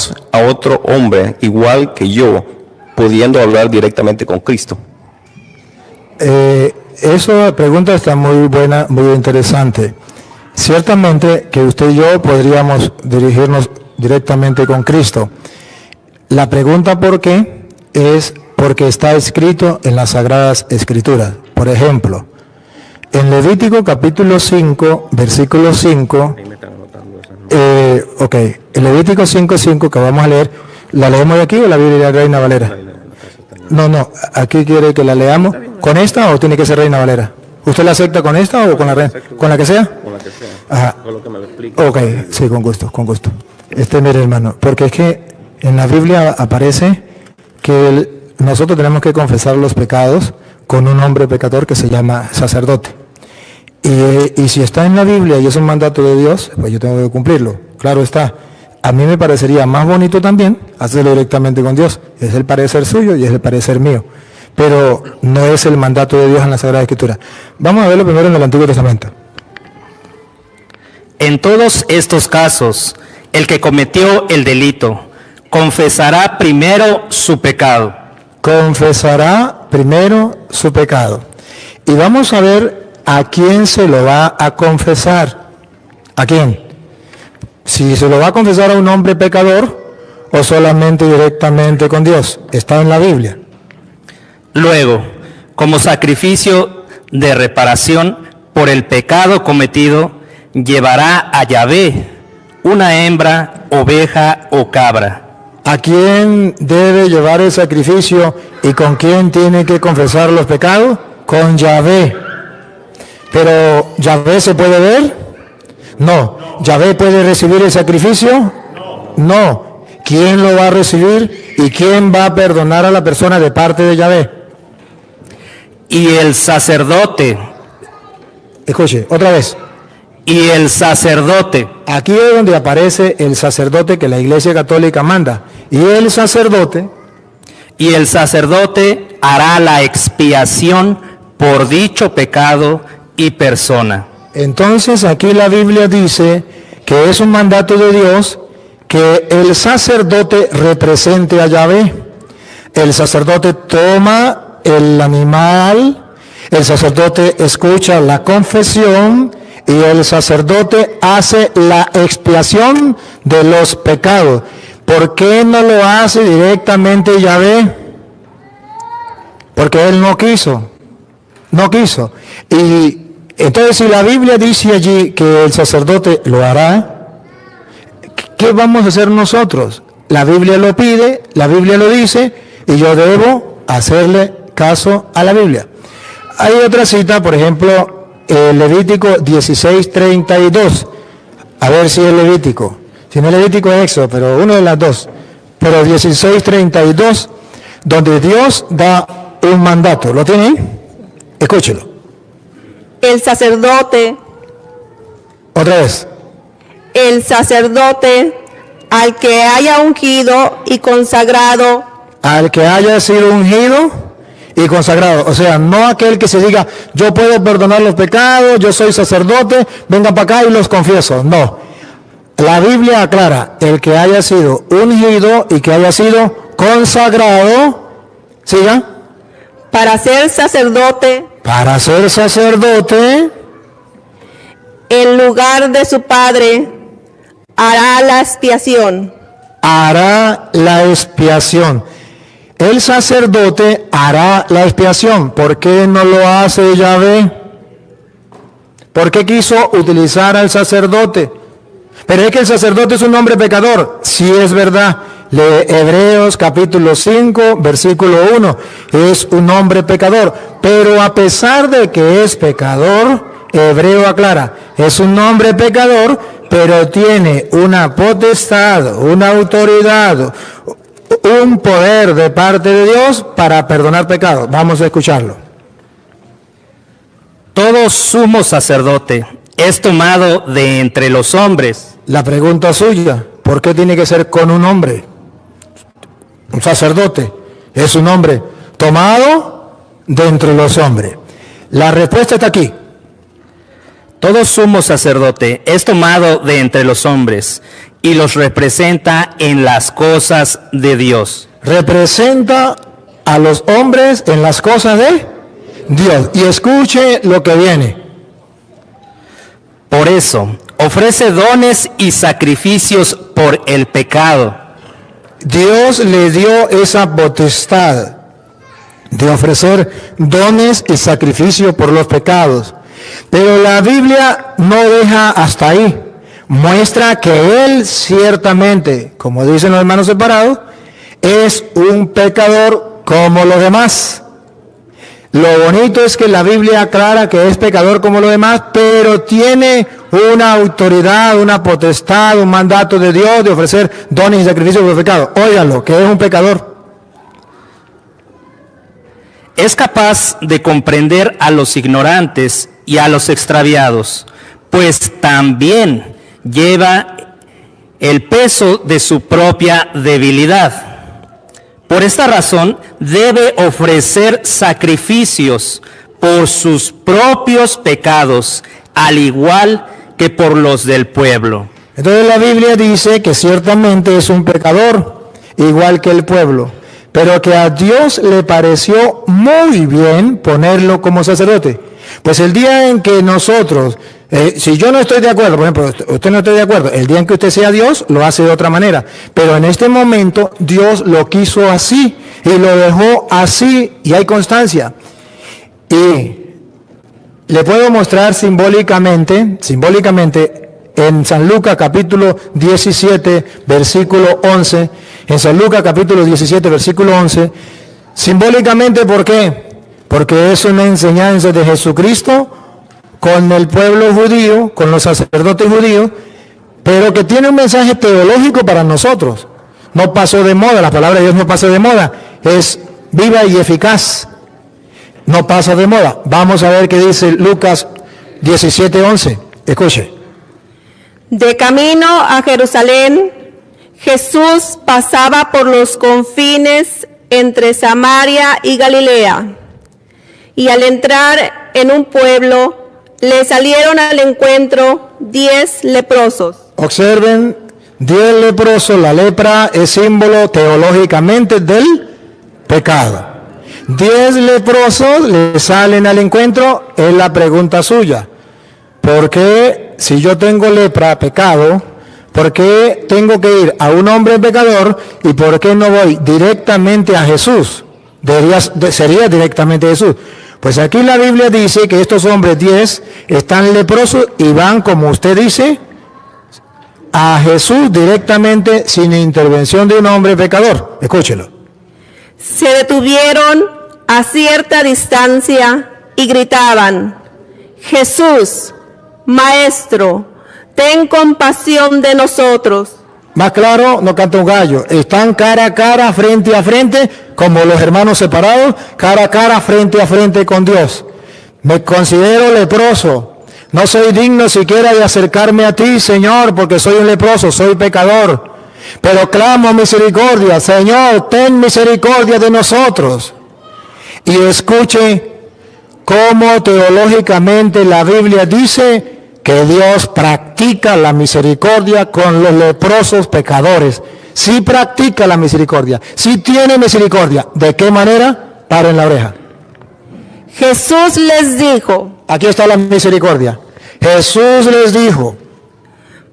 veamos a otro hombre igual que yo pudiendo hablar directamente con Cristo? Esa pregunta está muy buena, muy interesante. Ciertamente que usted y yo podríamos dirigirnos directamente con Cristo. La pregunta ¿por qué? Es porque está escrito en las Sagradas Escrituras. Por ejemplo, en Levítico capítulo 5, versículo 5, en Levítico 5:5 que vamos a leer, ¿la leemos de aquí o la Biblia de Reina Valera? No, aquí quiere que la leamos. ¿Con esta o tiene que ser Reina Valera? ¿Usted la acepta con esta o con la Reina? ¿Con la que sea? Con la que sea. Ajá. Con lo que me lo explique. Ok, sí, con gusto. Mire, hermano, porque es que en la Biblia aparece que nosotros tenemos que confesar los pecados con un hombre pecador que se llama sacerdote. Y si está en la Biblia y es un mandato de Dios, pues yo tengo que cumplirlo. Claro está. A mí me parecería más bonito también hacerlo directamente con Dios. Es el parecer suyo y es el parecer mío. Pero no es el mandato de Dios en la Sagrada Escritura. Vamos a verlo primero en el Antiguo Testamento. En todos estos casos, el que cometió el delito confesará primero su pecado. Confesará primero su pecado. Y vamos a ver a quién se lo va a confesar. ¿A quién? Si se lo va a confesar a un hombre pecador o solamente directamente con Dios. Está en la Biblia. Luego, como sacrificio de reparación por el pecado cometido, llevará a Yahvé una hembra, oveja o cabra. ¿A quién debe llevar el sacrificio y con quién tiene que confesar los pecados? Con Yahvé. ¿Pero Yahvé se puede ver? No. ¿Yahvé puede recibir el sacrificio? No. ¿Quién lo va a recibir y quién va a perdonar a la persona de parte de Yahvé? Y el sacerdote. Escuche, otra vez. Y el sacerdote. Aquí es donde aparece el sacerdote que la Iglesia Católica manda. Y el sacerdote hará la expiación por dicho pecado y persona. Entonces aquí la Biblia dice que es un mandato de Dios que el sacerdote represente a Yahvé. El sacerdote toma el animal, el sacerdote escucha la confesión y el sacerdote hace la expiación de los pecados. ¿Por qué no lo hace directamente Yahvé? Porque él no quiso. Y entonces si la Biblia dice allí que el sacerdote lo hará, ¿qué vamos a hacer nosotros? La Biblia lo pide, la Biblia lo dice y yo debo hacerle caso a la Biblia. Hay otra cita, por ejemplo, Levítico 16:32. A ver si es Levítico. Si no es Levítico es Éxodo, pero una de las dos. Pero 16:32, donde Dios da un mandato. ¿Lo tiene ahí? Escúchelo. El sacerdote. Otra vez. El sacerdote al que haya ungido y consagrado. Al que haya sido ungido y consagrado. O sea, no aquel que se diga, yo puedo perdonar los pecados, yo soy sacerdote, vengan para acá y los confieso. No. La Biblia aclara, el que haya sido ungido y que haya sido consagrado, ¿siga? Para ser sacerdote. Para ser sacerdote. En lugar de su padre, hará la expiación. Hará la expiación. El sacerdote hará la expiación. ¿Por qué no lo hace Yahvé? ¿Por qué quiso utilizar al sacerdote? Pero es que el sacerdote es un hombre pecador. Sí, es verdad. Lee Hebreos capítulo 5, versículo 1. Es un hombre pecador. Pero a pesar de que es pecador, Hebreo aclara, es un hombre pecador, pero tiene una potestad, una autoridad, un poder de parte de Dios para perdonar pecados. Vamos a escucharlo. Todo sumo sacerdote es tomado de entre los hombres. La pregunta suya, ¿por qué tiene que ser con un hombre? Un sacerdote es un hombre tomado de entre los hombres. La respuesta está aquí. Todo sumo sacerdote es tomado de entre los hombres y los representa en las cosas de Dios. Representa a los hombres en las cosas de Dios. Y escuche lo que viene. Por eso, ofrece dones y sacrificios por el pecado. Dios le dio esa potestad de ofrecer dones y sacrificios por los pecados. Pero la Biblia no deja hasta ahí. Muestra que Él ciertamente, como dicen los hermanos separados, es un pecador como los demás. Lo bonito es que la Biblia aclara que es pecador como los demás, pero tiene una autoridad, una potestad, un mandato de Dios de ofrecer dones y sacrificios por el pecado. Óigalo, que es un pecador. Es capaz de comprender a los ignorantes y a los extraviados, pues también lleva el peso de su propia debilidad. Por esta razón, debe ofrecer sacrificios por sus propios pecados, al igual que por los del pueblo. Entonces la Biblia dice que ciertamente es un pecador, igual que el pueblo, pero que a Dios le pareció muy bien ponerlo como sacerdote. Pues el día en que nosotros, si yo no estoy de acuerdo, por ejemplo, usted no está de acuerdo, el día en que usted sea Dios, lo hace de otra manera. Pero en este momento Dios lo quiso así y lo dejó así y hay constancia. Y le puedo mostrar simbólicamente, en San Lucas capítulo 17, versículo 11, en San Lucas capítulo 17, versículo 11, simbólicamente, ¿por qué? Porque es una enseñanza de Jesucristo con el pueblo judío, con los sacerdotes judíos, pero que tiene un mensaje teológico para nosotros. No pasó de moda, la palabra de Dios no pasa de moda, es viva y eficaz. No pasa de moda. Vamos a ver qué dice Lucas 17:11. Escuche. De camino a Jerusalén, Jesús pasaba por los confines entre Samaria y Galilea. Y al entrar en un pueblo, le salieron al encuentro 10 leprosos. Observen, 10 leprosos, la lepra es símbolo teológicamente del pecado. 10 leprosos le salen al encuentro, es la pregunta suya. ¿Por qué, si yo tengo lepra, pecado, por qué tengo que ir a un hombre pecador y por qué no voy directamente a Jesús? Sería directamente a Jesús. Pues aquí la Biblia dice que estos hombres 10 están leprosos y van, como usted dice, a Jesús directamente sin intervención de un hombre pecador. Escúchelo. Se detuvieron a cierta distancia y gritaban: Jesús, Maestro, ten compasión de nosotros. Más claro, no canta un gallo. Están cara a cara, frente a frente, como los hermanos separados, cara a cara, frente a frente con Dios. Me considero leproso. No soy digno siquiera de acercarme a ti, Señor, porque soy un leproso, soy pecador. Pero clamo misericordia. Señor, ten misericordia de nosotros. Y escuche cómo teológicamente la Biblia dice que Dios practica la misericordia con los leprosos pecadores. Sí practica la misericordia, sí tiene misericordia. ¿De qué manera? Paren la oreja. Jesús les dijo: Aquí está la misericordia. Jesús les dijo: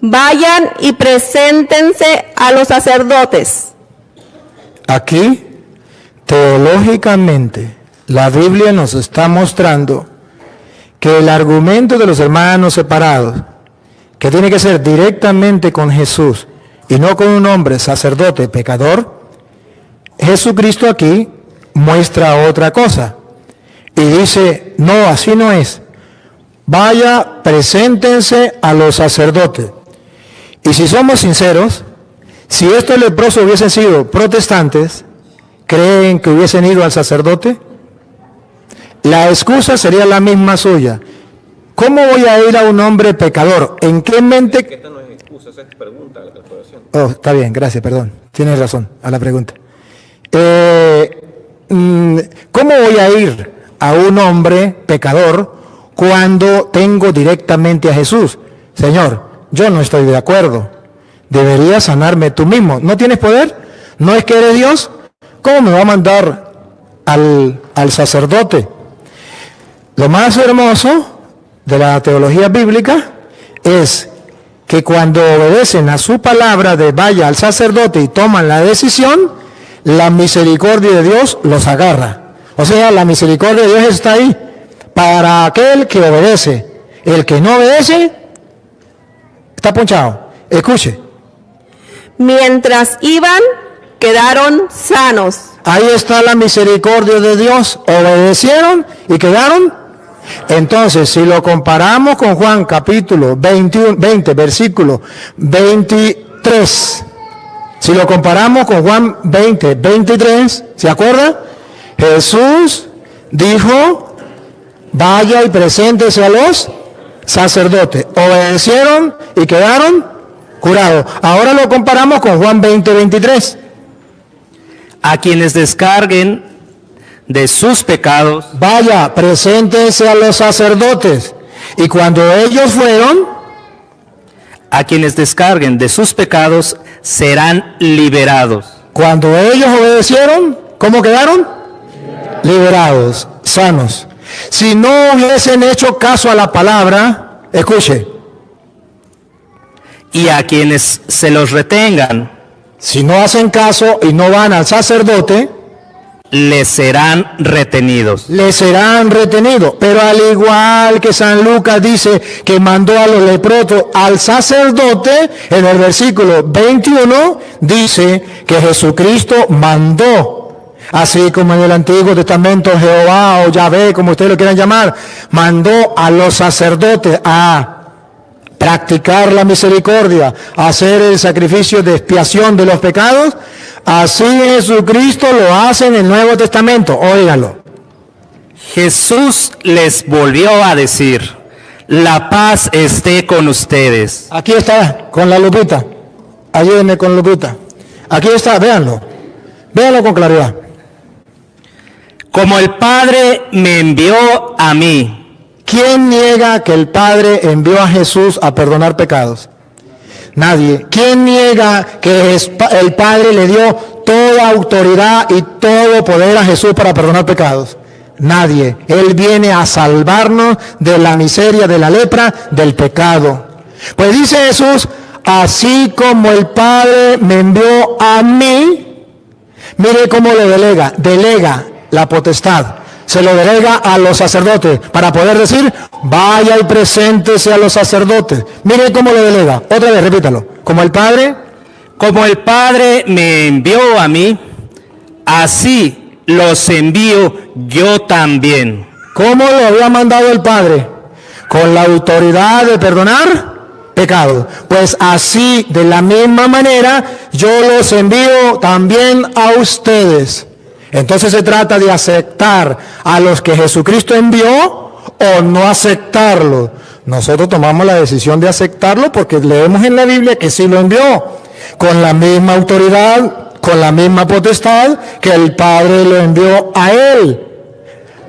vayan y preséntense a los sacerdotes. Aquí, teológicamente, la Biblia nos está mostrando que el argumento de los hermanos separados, que tiene que ser directamente con Jesús y no con un hombre sacerdote pecador, Jesucristo aquí muestra otra cosa y dice: no, así no es. Vaya, preséntense a los sacerdotes. Y si somos sinceros, si estos leprosos hubiesen sido protestantes, ¿creen que hubiesen ido al sacerdote? La excusa sería la misma suya. ¿Cómo voy a ir a un hombre pecador? ¿En qué mente? Que esta no es excusa, esa es pregunta a la calculación. Oh, está bien, gracias, perdón. Tienes razón a la pregunta. ¿Cómo voy a ir a un hombre pecador cuando tengo directamente a Jesús? Señor, yo no estoy de acuerdo. deberías sanarme tú mismo. ¿No tienes poder? ¿No es que eres Dios? ¿Cómo me va a mandar al sacerdote? Lo más hermoso de la teología bíblica es que cuando obedecen a su palabra de vaya al sacerdote y toman la decisión, la misericordia de Dios los agarra. O sea, la misericordia de Dios está ahí para aquel que obedece. El que no obedece está ponchado. Escuche. Mientras iban, quedaron sanos. Ahí está la misericordia de Dios. Obedecieron y quedaron. Entonces, si lo comparamos con Juan capítulo 20, versículo 23, si lo comparamos con Juan 20, 23, ¿se acuerda? Jesús dijo, vaya y preséntese a los sacerdotes. Obedecieron y quedaron curados. Ahora lo comparamos con Juan 20, 23. A quienes descarguen de sus pecados, Vaya, preséntense a los sacerdotes. Y cuando ellos fueron, a quienes descarguen de sus pecados serán liberados. cuando ellos obedecieron, ¿cómo quedaron? Liberados, sanos. Si no hubiesen hecho caso a la palabra, escuche, Y a quienes se los retengan, si no hacen caso y no van al sacerdote, les serán retenidos. les serán retenidos. Pero al igual que San Lucas dice que mandó a los leprosos al sacerdote, en el versículo 21 dice que Jesucristo mandó, así como en el Antiguo Testamento Jehová o Yahvé, como ustedes lo quieran llamar, mandó a los sacerdotes a practicar la misericordia, hacer el sacrificio de expiación de los pecados. Así Jesucristo lo hace en el Nuevo Testamento. Óigalo. Jesús les volvió a decir, la paz esté con ustedes. Aquí está, con la lupita. Ayúdenme con lupita. Aquí está, véanlo. Véanlo con claridad. Como el Padre me envió a mí, ¿Quién niega que el Padre envió a Jesús a perdonar pecados? Nadie. ¿Quién niega que el Padre le dio toda autoridad y todo poder a Jesús para perdonar pecados? Nadie. Él viene a salvarnos de la miseria, de la lepra, del pecado. Pues dice Jesús, así como el Padre me envió a mí, mire cómo lo delega la potestad. Se lo delega a los sacerdotes para poder decir, vaya y preséntese a los sacerdotes. Mire cómo lo delega. Otra vez, repítalo. Como el Padre me envió a mí, así los envío yo también. ¿Cómo lo había mandado el Padre? Con la autoridad de perdonar pecados. Pues así, de la misma manera, yo los envío también a ustedes. Entonces se trata de aceptar a los que Jesucristo envió o no aceptarlo. Nosotros tomamos la decisión de aceptarlo porque leemos en la Biblia que sí lo envió, con la misma autoridad, con la misma potestad que el Padre lo envió a él.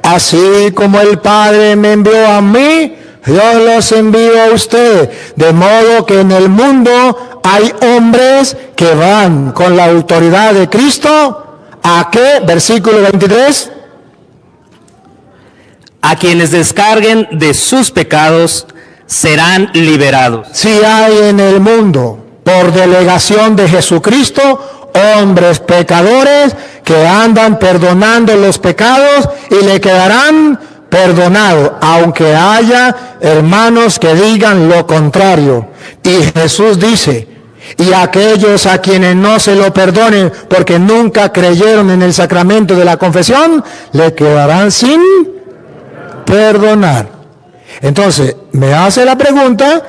Así como el Padre me envió a mí, yo los envío a ustedes. De modo que en el mundo hay hombres que van con la autoridad de Cristo. ¿A qué? Versículo 23. A quienes descarguen de sus pecados serán liberados. Si hay en el mundo, por delegación de Jesucristo, hombres pecadores que andan perdonando los pecados y le quedarán perdonados, aunque haya hermanos que digan lo contrario. Y Jesús dice, y aquellos a quienes no se lo perdonen porque nunca creyeron en el sacramento de la confesión, le quedarán sin perdonar. Entonces, me hace la pregunta,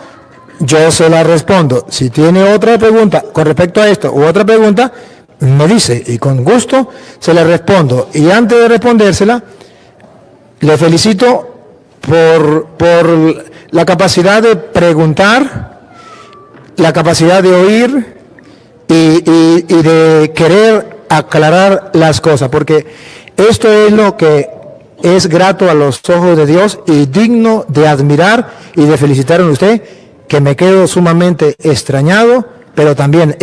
yo se la respondo. Si tiene otra pregunta con respecto a esto u otra pregunta, me dice y con gusto se le respondo. Y antes de respondérsela, le felicito por la capacidad de preguntar, la capacidad de oír y de querer aclarar las cosas, porque esto es lo que es grato a los ojos de Dios y digno de admirar y de felicitar a usted, que me quedo sumamente extrañado pero también